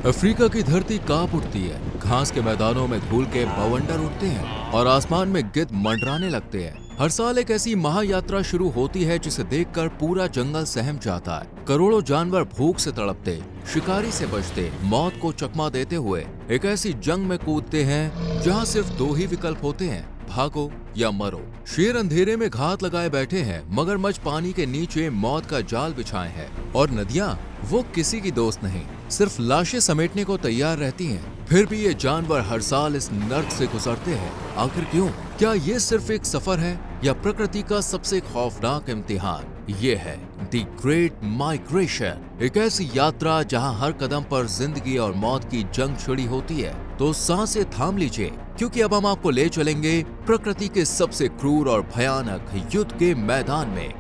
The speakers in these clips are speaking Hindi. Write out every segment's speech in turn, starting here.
अफ्रीका की धरती कांप उठती है। घास के मैदानों में धूल के बवंडर उठते हैं और आसमान में गिद्ध मंडराने लगते हैं। हर साल एक ऐसी महायात्रा शुरू होती है जिसे देखकर पूरा जंगल सहम जाता है। करोड़ों जानवर भूख से तड़पते, शिकारी से बचते, मौत को चकमा देते हुए एक ऐसी जंग में कूदते हैं जहां सिर्फ दो ही विकल्प होते हैं, भागो या मरो। शेर अंधेरे में घात लगाए बैठे हैं, मगरमच्छ पानी के नीचे मौत का जाल बिछाए हैं और नदियां वो किसी की दोस्त नहीं, सिर्फ लाशें समेटने को तैयार रहती हैं। फिर भी ये जानवर हर साल इस नर्क से गुजरते हैं। आखिर क्यों? क्या ये सिर्फ एक सफर है या प्रकृति का सबसे खौफनाक इम्तिहान? ये है द ग्रेट माइग्रेशन, एक ऐसी यात्रा जहां हर कदम पर जिंदगी और मौत की जंग छिड़ी होती है। तो सांसें थाम लीजिए, क्योंकि अब हम आपको ले चलेंगे प्रकृति के सबसे क्रूर और भयानक युद्ध के मैदान में।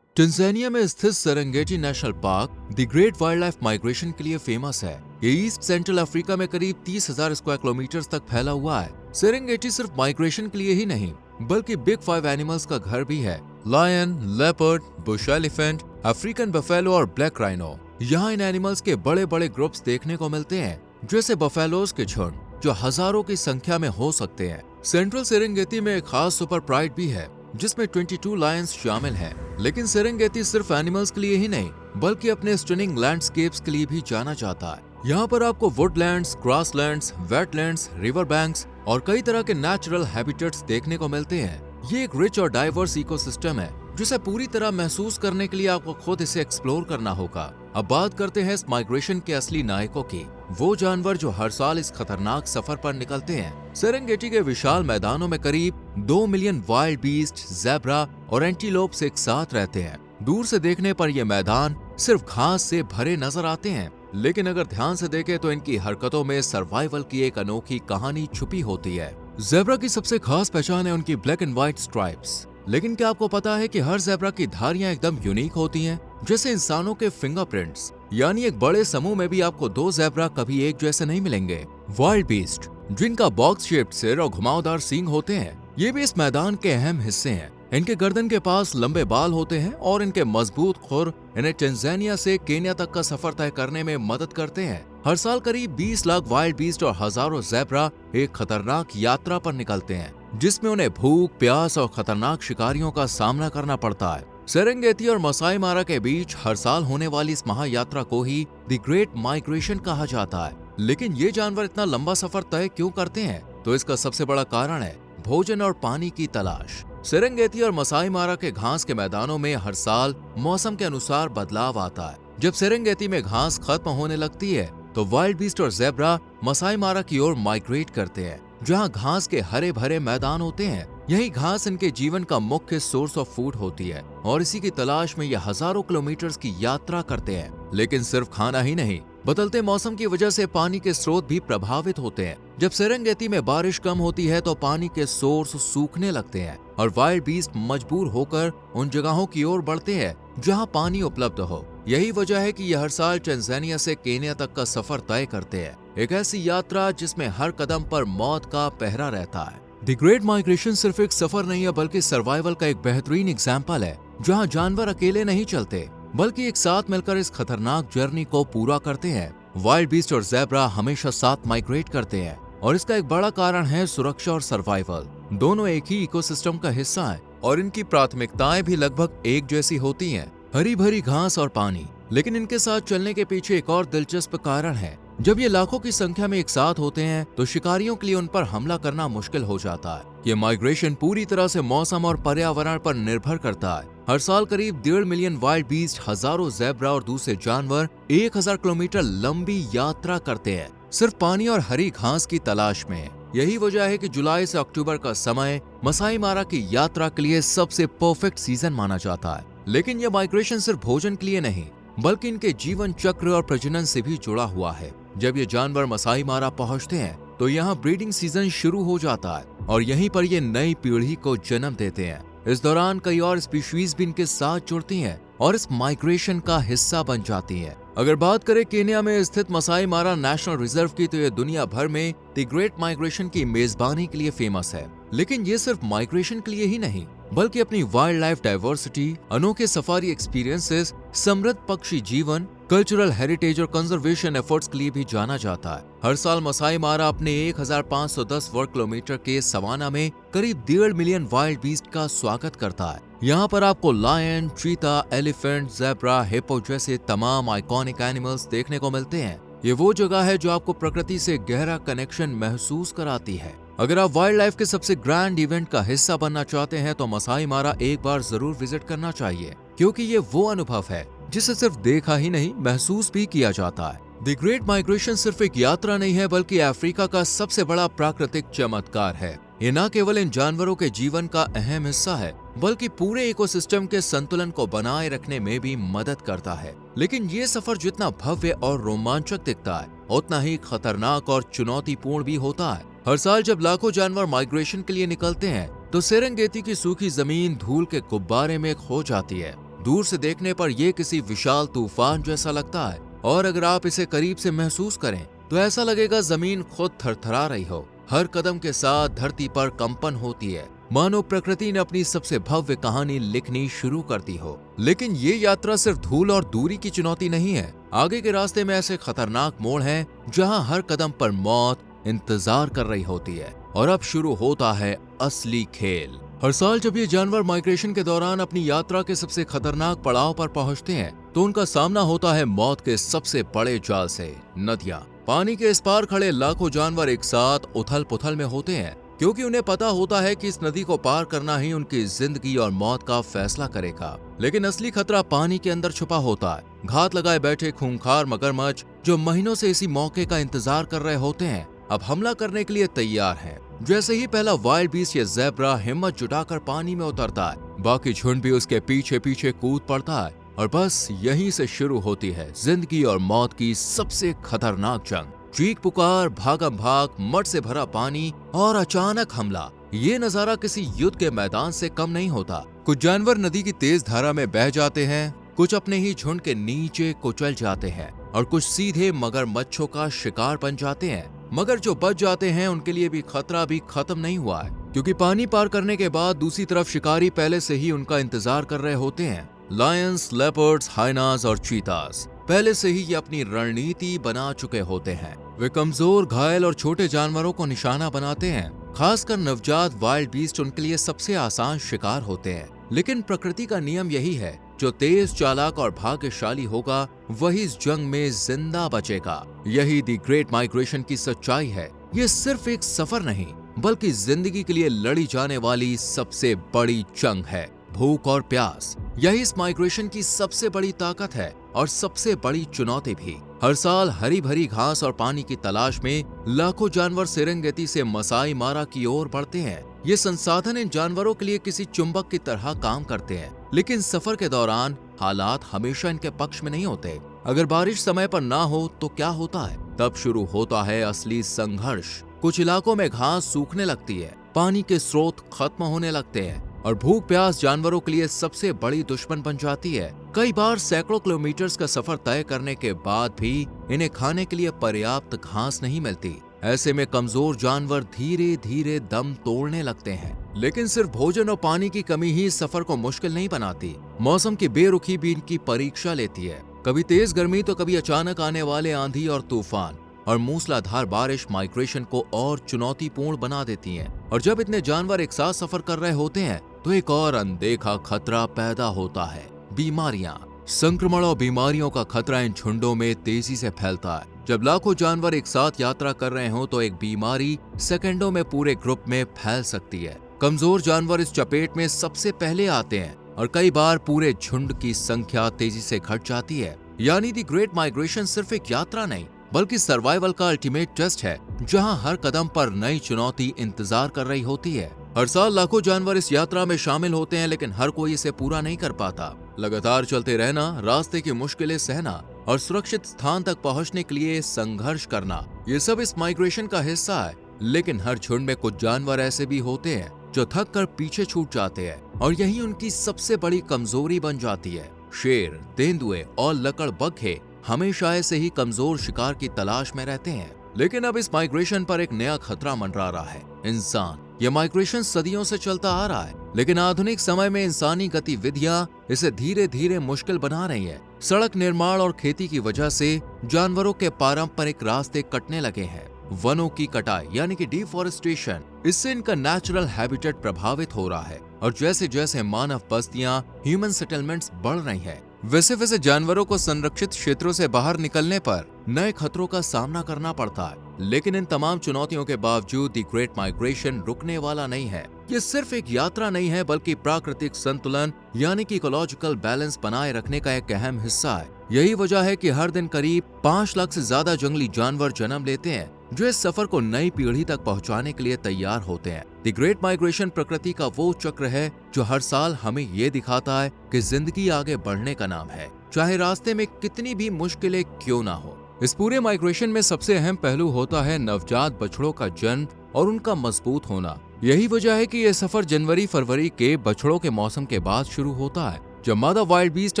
टंजानिया में स्थित Serengeti national park the great wild life migration के लिए फेमस है। ये ईस्ट सेंट्रल अफ्रीका में करीब 30,000 स्क्वायर किलोमीटर तक फैला हुआ है। सेरेंगेटी सिर्फ माइग्रेशन के लिए ही नहीं, बल्कि बिग 5 एनिमल्स का घर भी है। Lion, leopard, bush elephant, African buffalo और ब्लैक राइनो। यहाँ इन एनिमल्स के बड़े बड़े ग्रुप्स देखने को मिलते हैं, जैसे बफेलोज के झुंड जो हजारों की संख्या में हो सकते हैं। सेंट्रल सेरेंगेटी में एक खास सुपर प्राइड भी है, जिसमें 22 लायंस शामिल हैं। लेकिन सेरेंगेटी सिर्फ एनिमल्स के लिए ही नहीं, बल्कि अपने स्टनिंग लैंडस्केप्स के लिए भी जाना जाता है। यहाँ पर आपको Woodlands, grasslands, wetlands, river banks और कई तरह के नेचुरल हैबिटेट्स देखने को मिलते हैं। ये एक रिच और डाइवर्स इकोसिस्टम है, जिसे पूरी तरह महसूस करने के लिए आपको खुद इसे एक्सप्लोर करना होगा। अब बात करते हैं इस माइग्रेशन के असली नायकों की, वो जानवर जो हर साल इस खतरनाक सफर पर निकलते हैं। सेरेंगेटी के विशाल मैदानों में करीब 2 मिलियन वाइल्ड बीस्ट, ज़ेब्रा और एंटीलोप्स एक साथ रहते हैं। दूर से देखने पर ये मैदान सिर्फ घास से भरे नजर आते हैं, लेकिन अगर ध्यान से देखें तो इनकी हरकतों में सर्वाइवल की एक अनोखी कहानी छुपी होती है। ज़ेब्रा की सबसे खास पहचान है उनकी ब्लैक एंड व्हाइट स्ट्राइप्स। लेकिन क्या आपको पता है कि हर ज़ेब्रा की धारियां एकदम यूनिक होती हैं, जैसे इंसानों के फिंगरप्रिंट्स। यानी एक बड़े समूह में भी आपको 2 ज़ेब्रा कभी एक जैसे नहीं मिलेंगे। वाइल्ड बीस्ट, जिनका बॉक्स शेप्ड सिर और घुमावदार सींग होते हैं, ये भी इस मैदान के अहम हिस्से हैं। इनके गर्दन के पास लंबे बाल होते हैं और इनके मजबूत खुर इन्हें टंजानिया से केन्या तक का सफर तय करने में मदद करते हैं। हर साल करीब 20 लाख वाइल्ड बीस्ट और हजारों ज़ेब्रा एक खतरनाक यात्रा पर निकलते हैं, जिसमें उन्हें भूख, प्यास और खतरनाक शिकारियों का सामना करना पड़ता है। सेरेंगेटी और मसाई मारा के बीच हर साल होने वाली इस महायात्रा को ही द ग्रेट माइग्रेशन कहा जाता है। लेकिन ये जानवर इतना लंबा सफर तय क्यों करते हैं? तो इसका सबसे बड़ा कारण है भोजन और पानी की तलाश। सेरेंगेटी और मसाई मारा के घास के मैदानों में हर साल मौसम के अनुसार बदलाव आता है। जब सेरेंगेटी में घास खत्म होने लगती है, तो वाइल्ड बीस्ट और ज़ेब्रा मसाई मारा की ओर माइग्रेट करते हैं, जहां घास के हरे भरे मैदान होते हैं। यही घास इनके जीवन का मुख्य सोर्स ऑफ फूड होती है और इसी की तलाश में ये हजारों किलोमीटर्स की यात्रा करते हैं। लेकिन सिर्फ खाना ही नहीं, बदलते मौसम की वजह से पानी के स्रोत भी प्रभावित होते हैं। जब सेरेंगेटी में बारिश कम होती है तो पानी के सोर्स सूखने लगते हैं और वाइल्ड बीस्ट मजबूर होकर उन जगहों की ओर बढ़ते हैं जहां पानी उपलब्ध हो। यही वजह है कि यह हर साल टंजानिया से केन्या तक का सफर तय करते हैं, एक ऐसी यात्रा जिसमें हर कदम पर मौत का पहरा रहता है। द ग्रेट माइग्रेशन सिर्फ एक सफर नहीं है, बल्कि सर्वाइवल का एक बेहतरीन एग्जाम्पल है, जहां जानवर अकेले नहीं चलते, बल्कि एक साथ मिलकर इस खतरनाक जर्नी को पूरा करते हैं। वाइल्ड बीस्ट और ज़ेब्रा हमेशा साथ माइग्रेट करते हैं और इसका एक बड़ा कारण है सुरक्षा और सर्वाइवल। दोनों एक ही इकोसिस्टम का हिस्सा हैं और इनकी प्राथमिकताएं भी लगभग एक जैसी होती हैं, हरी भरी घास और पानी। लेकिन इनके साथ चलने के पीछे एक और दिलचस्प कारण है। जब ये लाखों की संख्या में एक साथ होते हैं तो शिकारियों के लिए उन पर हमला करना मुश्किल हो जाता है। ये माइग्रेशन पूरी तरह से मौसम और पर्यावरण पर निर्भर करता है। हर साल करीब 1.5 मिलियन वाइल्ड बीस्ट, हजारों ज़ेब्रा और दूसरे जानवर 1000 किलोमीटर लंबी यात्रा करते हैं, सिर्फ पानी और हरी घास की तलाश में। यही वजह है कि जुलाई से अक्टूबर का समय मसाई मारा की यात्रा के लिए सबसे परफेक्ट सीजन माना जाता है। लेकिन यह माइग्रेशन सिर्फ भोजन के लिए नहीं, बल्कि इनके जीवन चक्र और प्रजनन से भी जुड़ा हुआ है। जब ये जानवर मसाई मारा पहुंचते हैं तो यहाँ ब्रीडिंग सीजन शुरू हो जाता है और यहीं पर ये नई पीढ़ी को जन्म देते हैं। इस दौरान कई और स्पीशीज भी इनके साथ जुड़ती हैं और इस माइग्रेशन का हिस्सा बन जाती हैं। अगर बात करें केन्या में स्थित मसाई मारा नेशनल रिजर्व की, तो ये दुनिया भर में द ग्रेट माइग्रेशन की मेजबानी के लिए फेमस है। लेकिन ये सिर्फ माइग्रेशन के लिए ही नहीं, बल्कि अपनी वाइल्ड लाइफ डाइवर्सिटी, अनोखे सफारी एक्सपीरियंसेस, समृद्ध पक्षी जीवन कल्चरल हेरिटेज और कंजर्वेशन एफर्ट्स के लिए भी जाना जाता है। हर साल मसाई मारा अपने 1510 वर्ग किलोमीटर के सवाना में करीब 1.5 मिलियन वाइल्ड बीस्ट का स्वागत करता है। यहाँ पर आपको लायन, चीता, एलिफेंट, ज़ेब्रा, हिप्पो जैसे तमाम आइकॉनिक एनिमल्स देखने को मिलते हैं। ये वो जगह है जो आपको प्रकृति से गहरा कनेक्शन महसूस कराती है। अगर आप वाइल्ड लाइफ के सबसे ग्रैंड इवेंट का हिस्सा बनना चाहते हैं तो मसाई मारा एक बार जरूर विजिट करना चाहिए, क्योंकि ये वो अनुभव है जिसे सिर्फ देखा ही नहीं महसूस भी किया जाता है। द ग्रेट माइग्रेशन सिर्फ एक यात्रा नहीं है, बल्कि अफ्रीका का सबसे बड़ा प्राकृतिक चमत्कार है। ये न केवल इन जानवरों के जीवन का अहम हिस्सा है, बल्कि पूरे इकोसिस्टम के संतुलन को बनाए रखने में भी मदद करता है। लेकिन ये सफर जितना भव्य और रोमांचक दिखता है, उतना ही खतरनाक और चुनौतीपूर्ण भी होता है। हर साल जब लाखों जानवर माइग्रेशन के लिए निकलते हैं तो सेरेंगेटी की सूखी जमीन धूल के गुब्बारे में खो जाती है। दूर से देखने पर यह किसी विशाल तूफान जैसा लगता है, और अगर आप इसे करीब से महसूस करें तो ऐसा लगेगा जमीन खुद थरथरा रही हो। हर कदम के साथ धरती पर कंपन होती है, मानो प्रकृति ने अपनी सबसे भव्य कहानी लिखनी शुरू कर दी हो। लेकिन ये यात्रा सिर्फ धूल और दूरी की चुनौती नहीं है। आगे के रास्ते में ऐसे खतरनाक मोड़ हैं जहां हर कदम पर मौत इंतजार कर रही होती है। और अब शुरू होता है असली खेल। हर साल जब ये जानवर माइग्रेशन के दौरान अपनी यात्रा के सबसे खतरनाक पड़ाव पर पहुंचते हैं तो उनका सामना होता है मौत के सबसे बड़े जाल से, नदियां। पानी के इस पार खड़े लाखों जानवर एक साथ उथल पुथल में होते हैं, क्योंकि उन्हें पता होता है कि इस नदी को पार करना ही उनकी जिंदगी और मौत का फैसला करेगा। लेकिन असली खतरा पानी के अंदर छुपा होता है। घात लगाए बैठे खूंखार मगरमच्छ जो महीनों से इसी मौके का इंतजार कर रहे होते हैं, अब हमला करने के लिए तैयार हैं। जैसे ही पहला वाइल्ड बीस्ट या ज़ेब्रा हिम्मत जुटाकर पानी में उतरता है, बाकी झुंड भी उसके पीछे पीछे कूद पड़ता है, और बस यहीं से शुरू होती है जिंदगी और मौत की सबसे खतरनाक जंग। चीख पुकार, भागम भाग, मड से भरा पानी और अचानक हमला। ये नजारा किसी युद्ध के मैदान से कम नहीं होता। कुछ जानवर नदी की तेज धारा में बह जाते हैं, कुछ अपने ही झुंड के नीचे कुचल जाते हैं, और कुछ सीधे मगरमच्छों का शिकार बन जाते हैं। मगर जो बच जाते हैं उनके लिए भी खतरा भी खत्म नहीं हुआ है, क्योंकि पानी पार करने के बाद दूसरी तरफ शिकारी पहले से ही उनका इंतजार कर रहे होते हैं। लायंस, लेपर्ड्स, हाइनास और चीतास पहले से ही ये अपनी रणनीति बना चुके होते हैं। वे कमजोर, घायल और छोटे जानवरों को निशाना बनाते हैं। खासकर नवजात वाइल्ड बीस्ट उनके लिए सबसे आसान शिकार होते हैं। लेकिन प्रकृति का नियम यही है, जो तेज, चालाक और भाग्यशाली होगा वही इस जंग में जिंदा बचेगा। यही दी ग्रेट माइग्रेशन की सच्चाई है। ये सिर्फ एक सफर नहीं, बल्कि जिंदगी के लिए लड़ी जाने वाली सबसे बड़ी जंग है। भूख और प्यास, यही इस माइग्रेशन की सबसे बड़ी ताकत है और सबसे बड़ी चुनौती भी। हर साल हरी भरी घास और पानी की तलाश में लाखों जानवर सेरेंगेटी से मसाई मारा की ओर बढ़ते हैं। ये संसाधन इन जानवरों के लिए किसी चुंबक की तरह काम करते हैं। लेकिन सफर के दौरान हालात हमेशा इनके पक्ष में नहीं होते। अगर बारिश समय पर ना हो तो क्या होता है? तब शुरू होता है असली संघर्ष। कुछ इलाकों में घास सूखने लगती है, पानी के स्रोत खत्म होने लगते हैं, और भूख प्यास जानवरों के लिए सबसे बड़ी दुश्मन बन जाती है। कई बार सैकड़ों किलोमीटर्स का सफर तय करने के बाद भी इन्हें खाने के लिए पर्याप्त घास नहीं मिलती। ऐसे में कमजोर जानवर धीरे धीरे दम तोड़ने लगते हैं। लेकिन सिर्फ भोजन और पानी की कमी ही सफर को मुश्किल नहीं बनाती। मौसम की बेरुखी भी इनकी परीक्षा लेती है। कभी तेज गर्मी तो कभी अचानक आने वाले आंधी और तूफान और मूसलाधार बारिश माइग्रेशन को और चुनौतीपूर्ण बना देती हैं। और जब इतने जानवर एक साथ सफर कर रहे होते हैं तो एक और अनदेखा खतरा पैदा होता है, बीमारियां। संक्रमण और बीमारियों का खतरा इन झुंडों में तेजी से फैलता है। जब लाखों जानवर एक साथ यात्रा कर रहे हो तो एक बीमारी सेकंडों में पूरे ग्रुप में फैल सकती है। कमजोर जानवर इस चपेट में सबसे पहले आते हैं और कई बार पूरे झुंड की संख्या तेजी से घट जाती है। यानी दी ग्रेट माइग्रेशन सिर्फ एक यात्रा नहीं, बल्कि सर्वाइवल का अल्टीमेट टेस्ट है, जहां हर कदम पर नई चुनौती इंतजार कर रही होती है। हर साल लाखों जानवर इस यात्रा में शामिल होते हैं, लेकिन हर कोई इसे पूरा नहीं कर पाता। लगातार चलते रहना, रास्ते की मुश्किलें सहना और सुरक्षित स्थान तक पहुंचने के लिए संघर्ष करना, ये सब इस माइग्रेशन का हिस्सा है। लेकिन हर झुंड में कुछ जानवर ऐसे भी होते हैं जो थक कर पीछे छूट जाते हैं, और यही उनकी सबसे बड़ी कमजोरी बन जाती है। शेर, तेंदुए और लकड़बग्घे हमेशा ऐसे ही कमजोर शिकार की तलाश में रहते हैं। लेकिन अब इस माइग्रेशन पर एक नया खतरा मंडरा रहा है, इंसान। यह माइग्रेशन सदियों से चलता आ रहा है, लेकिन आधुनिक समय में इंसानी गतिविधियां इसे धीरे धीरे मुश्किल बना रही हैं। सड़क निर्माण और खेती की वजह से जानवरों के पारंपरिक रास्ते कटने लगे हैं। वनों की कटाई यानी कि डिफॉरेस्टेशन, इससे इनका नेचुरल हैबिटेट प्रभावित हो रहा है और जैसे जैसे मानव बस्तियां, ह्यूमन सेटलमेंट्स बढ़ रही हैं, वैसे वैसे जानवरों को संरक्षित क्षेत्रों से बाहर निकलने पर नए खतरों का सामना करना पड़ता है। लेकिन इन तमाम चुनौतियों के बावजूद द ग्रेट माइग्रेशन रुकने वाला नहीं है। ये सिर्फ एक यात्रा नहीं है, बल्कि प्राकृतिक संतुलन यानी कि इकोलॉजिकल बैलेंस बनाए रखने का एक अहम हिस्सा है। यही वजह है कि हर दिन करीब 5 लाख से ज्यादा जंगली जानवर जन्म लेते हैं, जो इस सफर को नई पीढ़ी तक पहुंचाने के लिए तैयार होते हैं। द ग्रेट माइग्रेशन प्रकृति का वो चक्र है जो हर साल हमें ये दिखाता है कि जिंदगी आगे बढ़ने का नाम है, चाहे रास्ते में कितनी भी मुश्किलें क्यों ना हो। इस पूरे माइग्रेशन में सबसे अहम पहलू होता है नवजात बछड़ों का जन्म और उनका मजबूत होना। यही वजह है कि यह सफर जनवरी-फरवरी के बछड़ों के मौसम के बाद शुरू होता है, जब मादा वाइल्ड बीस्ट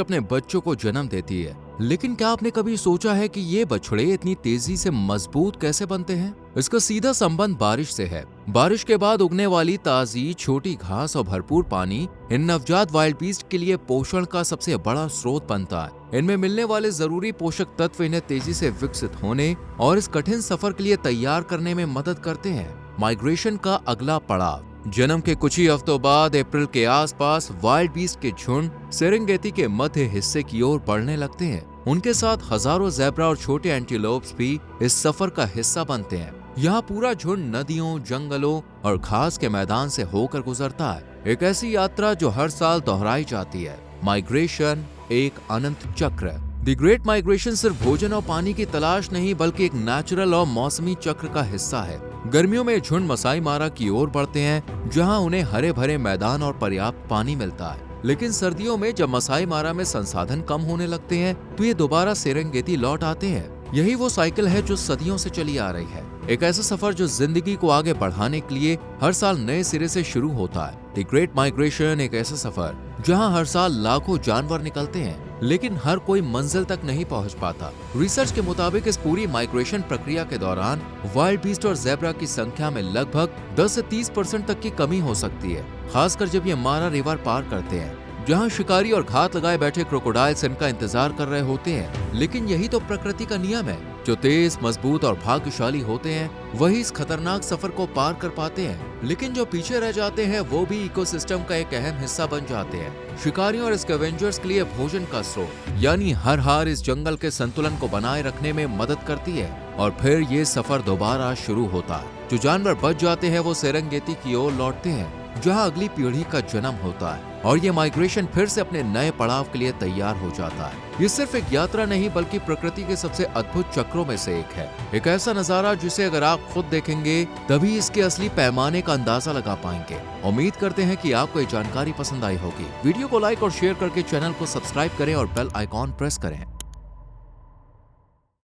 अपने बच्चों को जन्म देती है। लेकिन क्या आपने कभी सोचा है कि ये बछड़े इतनी तेजी से मजबूत कैसे बनते हैं? इसका सीधा संबंध बारिश से है। बारिश के बाद उगने वाली ताजी छोटी घास और भरपूर पानी इन नवजात वाइल्ड बीस्ट के लिए पोषण का सबसे बड़ा स्रोत बनता है। इनमें मिलने वाले जरूरी पोषक तत्व इन्हें तेजी से विकसित होने और इस कठिन सफर के लिए तैयार करने में मदद करते हैं। माइग्रेशन का अगला पड़ाव जन्म के कुछ ही हफ्तों बाद अप्रैल के आसपास वाइल्ड बीस्ट के झुंड सेरेंगेटी के मध्य हिस्से की ओर बढ़ने लगते हैं। उनके साथ हजारों ज़ेब्रा और छोटे एंटीलोप्स भी इस सफर का हिस्सा बनते हैं। यहाँ पूरा झुंड नदियों, जंगलों और घास के मैदान से होकर गुजरता है। एक ऐसी यात्रा जो हर साल दोहराई जाती है। माइग्रेशन एक अनंत चक्र। द ग्रेट माइग्रेशन सिर्फ भोजन और पानी की तलाश नहीं, बल्कि एक नेचुरल और मौसमी चक्र का हिस्सा है। गर्मियों में झुंड मसाई मारा की ओर बढ़ते हैं, जहां उन्हें हरे भरे मैदान और पर्याप्त पानी मिलता है। लेकिन सर्दियों में जब मसाई मारा में संसाधन कम होने लगते हैं, तो ये दोबारा सेरेंगेटी लौट आते हैं। यही वो साइकिल है जो सदियों से चली आ रही है। एक ऐसा सफर जो जिंदगी को आगे बढ़ाने के लिए हर साल नए सिरे से शुरू होता है। द ग्रेट माइग्रेशन एक ऐसा सफर जहां हर साल लाखों जानवर निकलते हैं, लेकिन हर कोई मंजिल तक नहीं पहुंच पाता। रिसर्च के मुताबिक इस पूरी माइग्रेशन प्रक्रिया के दौरान वाइल्ड बीस्ट और ज़ेब्रा की संख्या में लगभग 10 से 30% तक की कमी हो सकती है, खासकर जब ये मारा रिवर पार करते हैं, जहां शिकारी और घात लगाए बैठे क्रोकोडाइल्स इनका इंतजार कर रहे होते हैं। लेकिन यही तो प्रकृति का नियम है, जो तेज, मजबूत और भाग्यशाली होते हैं वही इस खतरनाक सफर को पार कर पाते हैं। लेकिन जो पीछे रह जाते हैं वो भी इकोसिस्टम का एक अहम हिस्सा बन जाते हैं। शिकारियों और स्कैवेंजर्स के लिए भोजन का स्रोत, यानी हर हार इस जंगल के संतुलन को बनाए रखने में मदद करती है। और फिर ये सफर दोबारा शुरू होता है। जो जानवर बच जाते हैं वो सेरेंगेटी की ओर लौटते हैं, जहां अगली पीढ़ी का जन्म होता है और ये माइग्रेशन फिर से अपने नए पड़ाव के लिए तैयार हो जाता है। ये सिर्फ एक यात्रा नहीं, बल्कि प्रकृति के सबसे अद्भुत चक्रों में से एक है। एक ऐसा नजारा जिसे अगर आप खुद देखेंगे तभी इसके असली पैमाने का अंदाजा लगा पाएंगे। उम्मीद करते हैं कि आपको ये जानकारी पसंद आई होगी। वीडियो को लाइक और शेयर करके चैनल को सब्सक्राइब करें और बेल आइकॉन प्रेस करें।